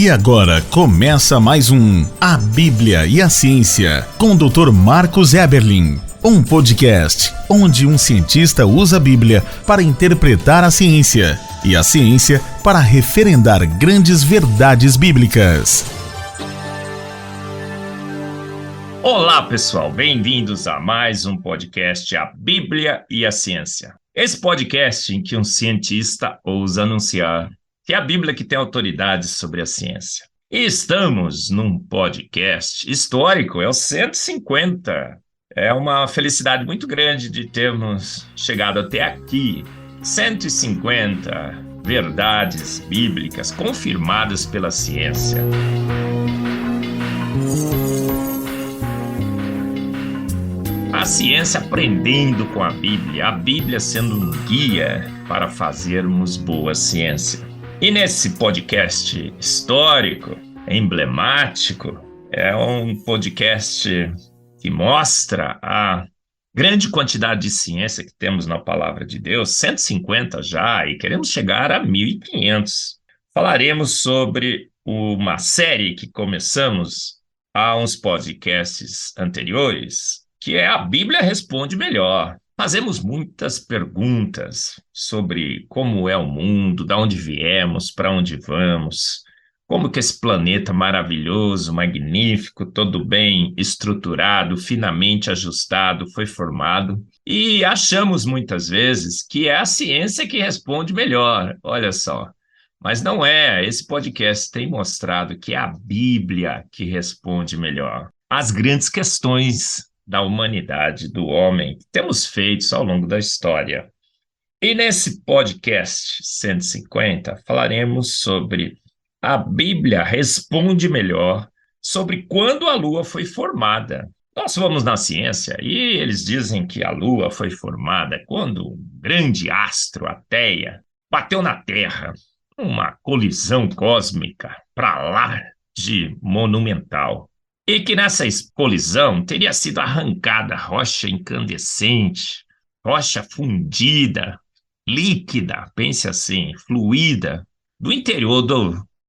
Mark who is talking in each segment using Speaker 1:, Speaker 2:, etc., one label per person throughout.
Speaker 1: E agora começa mais um A Bíblia e a Ciência, com o Dr. Marcos Eberlin. Um podcast onde um cientista usa a Bíblia para interpretar a ciência e a ciência para referendar grandes verdades bíblicas.
Speaker 2: Olá, pessoal, bem-vindos a mais um podcast A Bíblia e a Ciência. Esse podcast em que um cientista ousa anunciar que é a Bíblia que tem autoridade sobre a ciência. E estamos num podcast histórico, é o 150. É uma felicidade muito grande de termos chegado até aqui. 150 verdades bíblicas confirmadas pela ciência. A ciência aprendendo com a Bíblia sendo um guia para fazermos boa ciência. E nesse podcast histórico, emblemático, é um podcast que mostra a grande quantidade de ciência que temos na Palavra de Deus, 150 já, e queremos chegar a 1.500. Falaremos sobre uma série que começamos há uns podcasts anteriores, que é A Bíblia Responde Melhor. Fazemos muitas perguntas sobre como é o mundo, de onde viemos, para onde vamos, como que esse planeta maravilhoso, magnífico, todo bem estruturado, finamente ajustado, foi formado. E achamos muitas vezes que é a ciência que responde melhor, olha só. Mas não é, esse podcast tem mostrado que é a Bíblia que responde melhor. As grandes questões da humanidade, do homem, que temos feito ao longo da história. E nesse podcast 150, falaremos sobre a Bíblia responde melhor sobre quando a Lua foi formada. Nós vamos na ciência e eles dizem que a Lua foi formada quando um grande astro, a Teia, bateu na Terra. Uma colisão cósmica para lá de monumental. E que nessa colisão teria sido arrancada rocha incandescente, rocha fundida, líquida, pense assim, fluida, do interior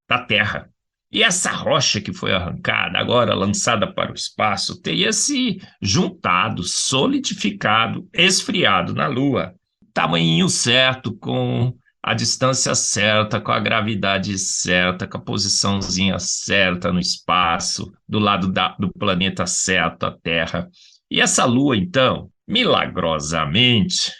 Speaker 2: da Terra. E essa rocha que foi arrancada, agora lançada para o espaço, teria se juntado, solidificado, esfriado na Lua. Tamanho certo, com a distância certa, com a gravidade certa, com a posiçãozinha certa no espaço, do lado do planeta certo, a Terra. E essa Lua, então, milagrosamente,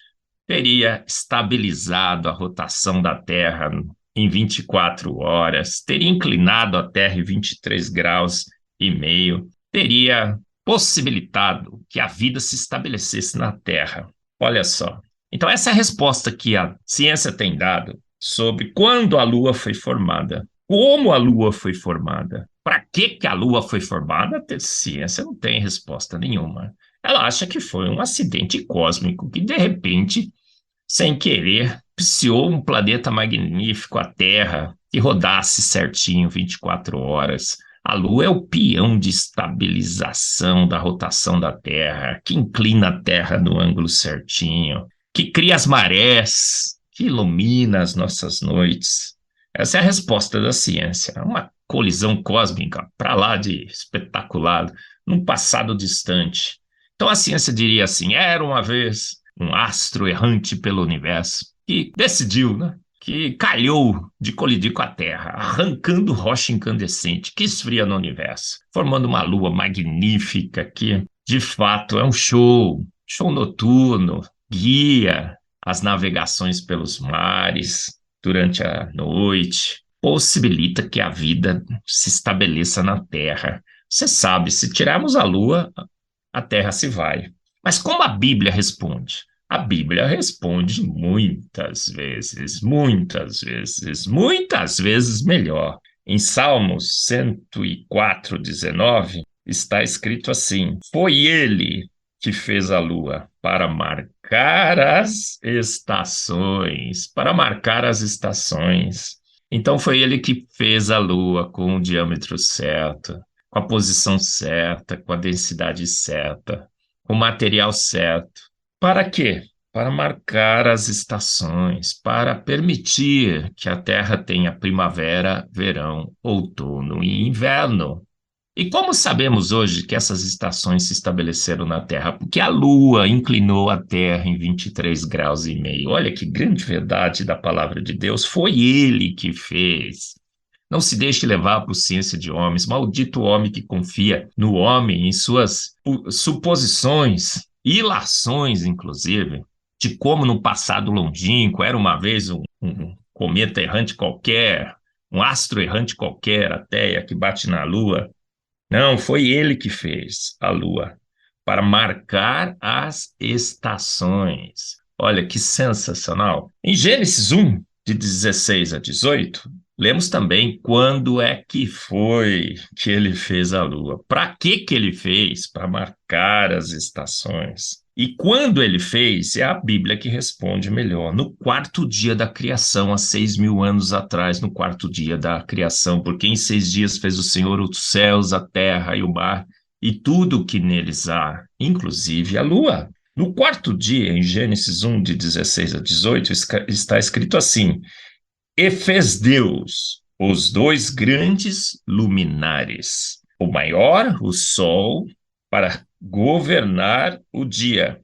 Speaker 2: teria estabilizado a rotação da Terra em 24 horas, teria inclinado a Terra em 23 graus e meio, teria possibilitado que a vida se estabelecesse na Terra. Olha só. Então, essa é a resposta que a ciência tem dado sobre quando a Lua foi formada, como a Lua foi formada, para que a Lua foi formada. A ciência não tem resposta nenhuma. Ela acha que foi um acidente cósmico que, de repente, sem querer, psiou um planeta magnífico, a Terra, que rodasse certinho 24 horas. A Lua é o peão de estabilização da rotação da Terra, que inclina a Terra no ângulo certinho, que cria as marés, que ilumina as nossas noites. Essa é a resposta da ciência. Uma colisão cósmica para lá de espetacular, num passado distante. Então a ciência diria assim, era uma vez um astro errante pelo universo que decidiu, que calhou de colidir com a Terra, arrancando rocha incandescente que esfria no universo, formando uma lua magnífica que, de fato, é um show noturno, guia as navegações pelos mares durante a noite, possibilita que a vida se estabeleça na Terra. Você sabe, se tirarmos a Lua, a Terra se vai. Mas como a Bíblia responde? A Bíblia responde muitas vezes melhor. Em Salmos 104, 19, está escrito assim: foi ele que fez a lua para marcar as estações, Então foi ele que fez a lua com o diâmetro certo, com a posição certa, com a densidade certa, com o material certo. Para quê? para marcar as estações, para permitir que a Terra tenha primavera, verão, outono e inverno. E como sabemos hoje que essas estações se estabeleceram na Terra? Porque a Lua inclinou a Terra em 23 graus e meio. Olha que grande verdade da palavra de Deus. Foi ele que fez. Não se deixe levar por ciência de homens. Maldito homem que confia no homem, em suas suposições, ilações, inclusive, de como no passado longínquo era uma vez um cometa errante qualquer, um astro errante qualquer, a Teia, que bate na Lua. Não, foi ele que fez a Lua para marcar as estações. Olha que sensacional. Em Gênesis 1, de 16 a 18, lemos também quando é que foi que ele fez a Lua. Para que ele fez? Para marcar as estações. E quando ele fez, é a Bíblia que responde melhor. No quarto dia da criação, há 6.000 anos atrás, no quarto dia da criação, porque em 6 dias fez o Senhor os céus, a terra e o mar, e tudo o que neles há, inclusive a lua. No quarto dia, em Gênesis 1, de 16 a 18, está escrito assim: E fez Deus os 2 grandes luminares, o maior, o sol, para governar o dia,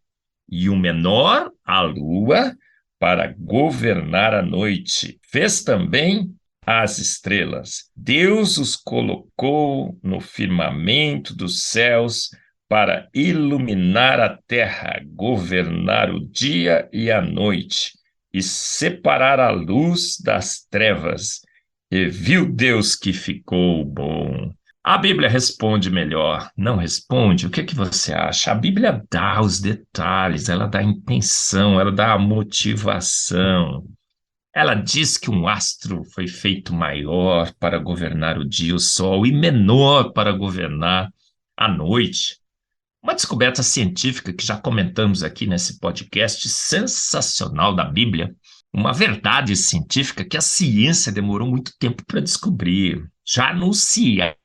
Speaker 2: e o menor, a lua, para governar a noite. Fez também as estrelas. Deus os colocou no firmamento dos céus para iluminar a terra, governar o dia e a noite, e separar a luz das trevas. E viu Deus que ficou bom. A Bíblia responde melhor, não responde? O que você acha? A Bíblia dá os detalhes, ela dá a intenção, ela dá a motivação. Ela diz que um astro foi feito maior para governar o dia, o sol, e menor para governar a noite. Uma descoberta científica que já comentamos aqui nesse podcast sensacional da Bíblia, uma verdade científica que a ciência demorou muito tempo para descobrir, já anunciada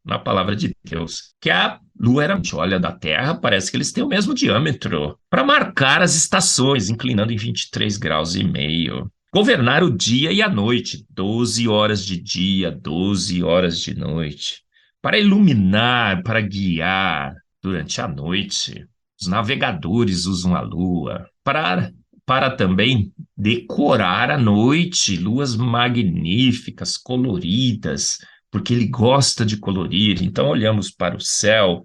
Speaker 2: na palavra de Deus, que a Lua era, olha, da Terra, parece que eles têm o mesmo diâmetro, para marcar as estações, inclinando em 23 graus e meio. Governar o dia e a noite, 12 horas de dia, 12 horas de noite, para iluminar, para guiar durante a noite. Os navegadores usam a Lua para também decorar a noite, luas magníficas, coloridas, porque ele gosta de colorir. Então olhamos para o céu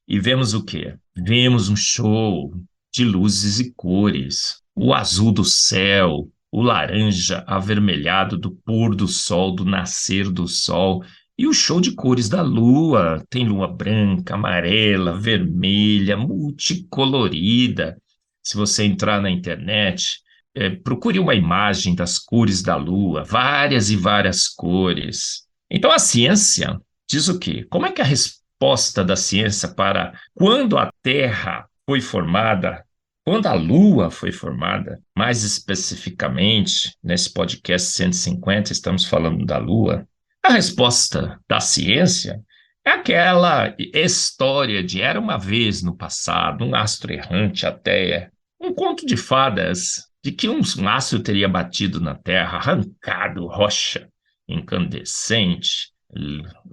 Speaker 2: e vemos o quê? Vemos um show de luzes e cores. O azul do céu, o laranja avermelhado do pôr do sol, do nascer do sol, e o show de cores da lua. Tem lua branca, amarela, vermelha, multicolorida. Se você entrar na internet, procure uma imagem das cores da lua, várias e várias cores. Então a ciência diz o quê? Como é que a resposta da ciência para quando a Terra foi formada, quando a Lua foi formada, mais especificamente, nesse podcast 150, estamos falando da Lua, a resposta da ciência é aquela história de era uma vez no passado, um astro errante, a Teia, um conto de fadas, de que um astro teria batido na Terra, arrancado rocha incandescente,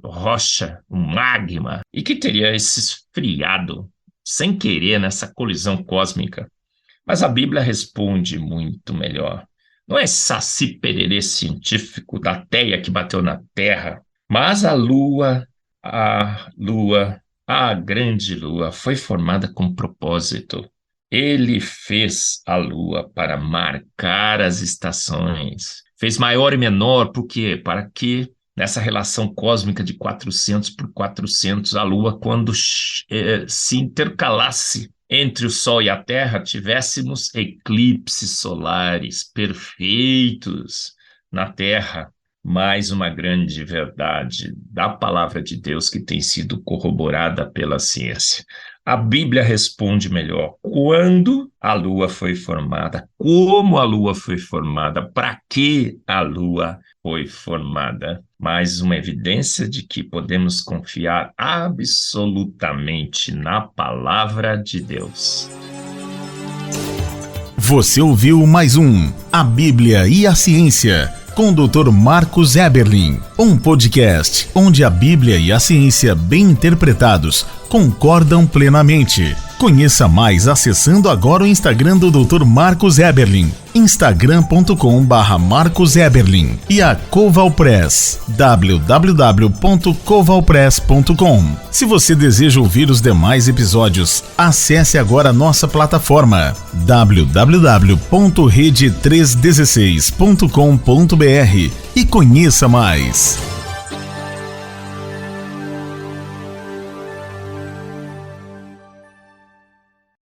Speaker 2: rocha, um magma, e que teria se esfriado sem querer nessa colisão cósmica. Mas a Bíblia responde muito melhor. Não é saci pererê científico da Teia que bateu na Terra, mas a Lua, a grande Lua, foi formada com propósito. Ele fez a Lua para marcar as estações. Fez maior e menor, por quê? Para que nessa relação cósmica de 400 por 400, a Lua, quando se intercalasse entre o Sol e a Terra, tivéssemos eclipses solares perfeitos na Terra. Mais uma grande verdade da palavra de Deus que tem sido corroborada pela ciência. A Bíblia responde melhor quando a Lua foi formada, como a Lua foi formada, para que a Lua foi formada. Mais uma evidência de que podemos confiar absolutamente na palavra de Deus.
Speaker 1: Você ouviu mais um A Bíblia e a Ciência, com o Dr. Marcos Eberlin, um podcast onde a Bíblia e a ciência bem interpretados concordam plenamente. Conheça mais acessando agora o Instagram do Dr. Marcos Eberlin, instagram.com/Marcos Eberlin, e a Coval Press, www.covalpress.com. Se você deseja ouvir os demais episódios, acesse agora a nossa plataforma www.rede316.com.br e conheça mais.